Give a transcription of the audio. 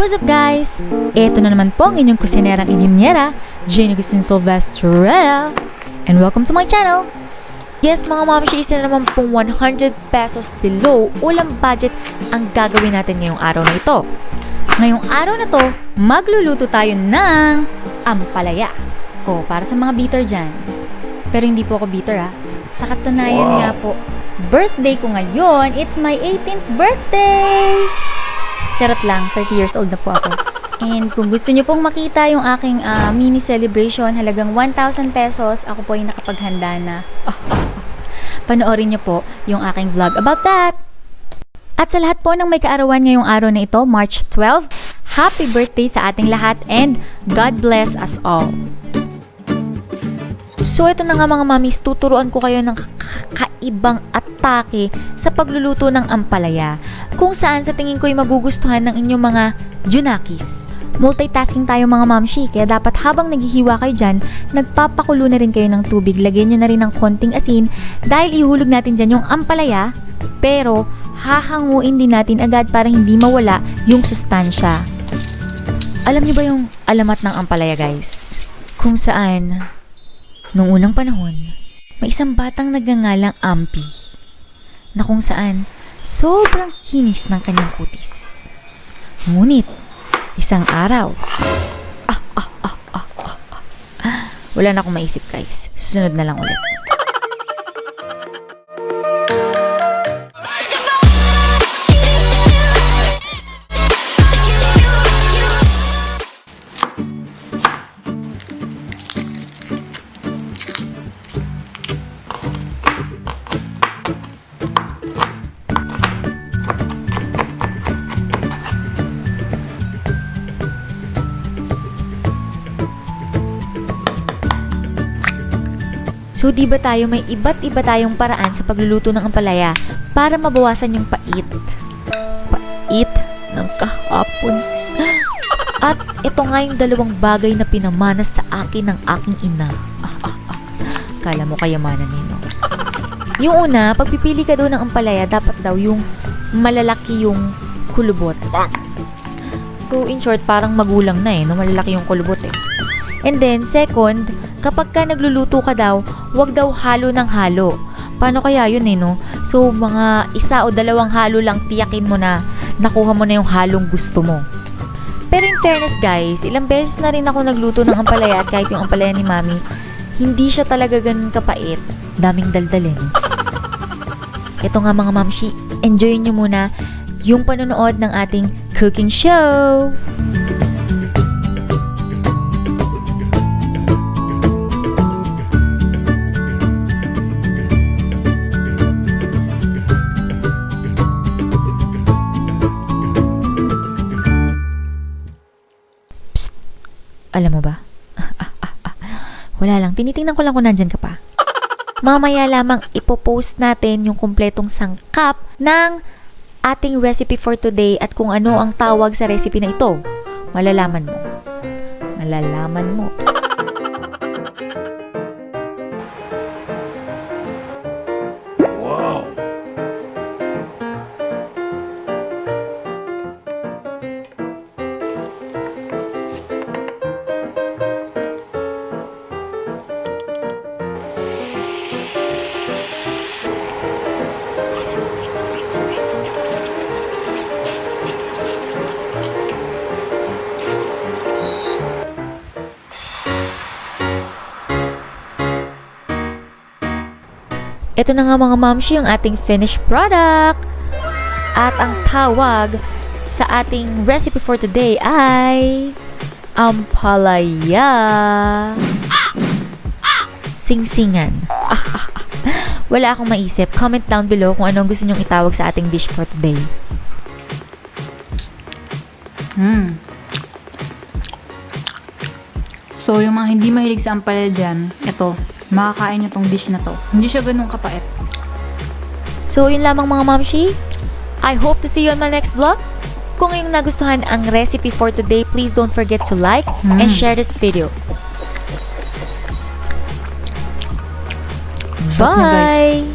What's up guys? Ito na naman po ang inyong kusinerang 𝗍𝒡 Agustin-Silvestre and welcome to my channel! Yes mga mamshi, isa na naman pong 100 pesos below ulam budget ang gagawin natin ngayong araw na ito. Ngayong araw na to, magluluto tayo ng ampalaya. O, para sa mga bitter dyan. Pero hindi po ako bitter ha. Sa katunayan nga po, birthday ko ngayon. It's my 18th birthday! Charot lang, 30 years old na po ako. And kung gusto nyo pong makita yung aking mini celebration, halagang 1,000 pesos, ako po ay nakapaghanda na. Panoorin nyo po yung aking vlog about that. At sa lahat po ng may kaarawan ngayong araw na ito, March 12, happy birthday sa ating lahat and God bless us all. So ito na nga mga mamis, tuturuan ko kayo ng kakaibang atake sa pagluluto ng ampalaya, kung saan sa tingin ko ay magugustuhan ng inyong mga junakis. Multitasking tayo mga mamshi, kaya dapat habang naghihiwa kayo dyan, nagpapakulo na rin kayo ng tubig. Lagyan nyo na rin ng konting asin dahil ihulog natin dyan yung ampalaya, pero hahanguin din natin agad para hindi mawala yung sustansya. Alam nyo ba yung alamat ng ampalaya guys? Kung saan nung unang panahon, may isang batang nagngangalang Ampi na kung saan sobrang kinis ng kanyang kutis. Ngunit, isang araw, wala na akong maisip guys. Susunod na lang ulit. So, di ba tayo may iba't iba tayong paraan sa pagluluto ng ampalaya para mabawasan yung pait. Pait ng kahapon. At ito nga yung dalawang bagay na pinamanas sa akin ng aking ina. Kala mo kayamanan nino. Yung una, pagpipili ka daw ng ampalaya, dapat daw yung malalaki yung kulubot. So, in short, parang magulang na no? Malalaki yung kulubot And then, second, kapag ka nagluluto ka daw, wag daw halo ng halo. Paano kaya yun no? So, mga 1 o 2 halo lang, tiyakin mo na nakuha mo na yung halong gusto mo. Pero in fairness guys, ilang beses na rin ako nagluto ng ampalaya at kahit yung ampalaya ni Mami, hindi siya talaga ganun kapait. Daming daldalin. Ito nga mga mamshi, enjoy nyo muna yung panonood ng ating cooking show! Alam mo ba? Wala lang. Tinitingnan ko lang kung nandyan ka pa. Mamaya lamang ipopost natin yung kumpletong sangkap ng ating recipe for today at kung ano ang tawag sa recipe na ito. Malalaman mo. Malalaman mo. Wow! Ito na nga mga mamshi ang ating finished product. At ang tawag sa ating recipe for today ay ampalaya singsingan. Wala akong maisip. Comment down below kung anong gusto nyong itawag sa ating dish for today. So, yung mga hindi mahilig sa ampalaya dyan, ito, makakain nyo tong dish na to. Hindi siya ganun kapait. So, yun lamang mga mamshi. I hope to see you on my next vlog. Kung ngayong nagustuhan ang recipe for today, please don't forget to like and share this video. Shot na, guys. Bye!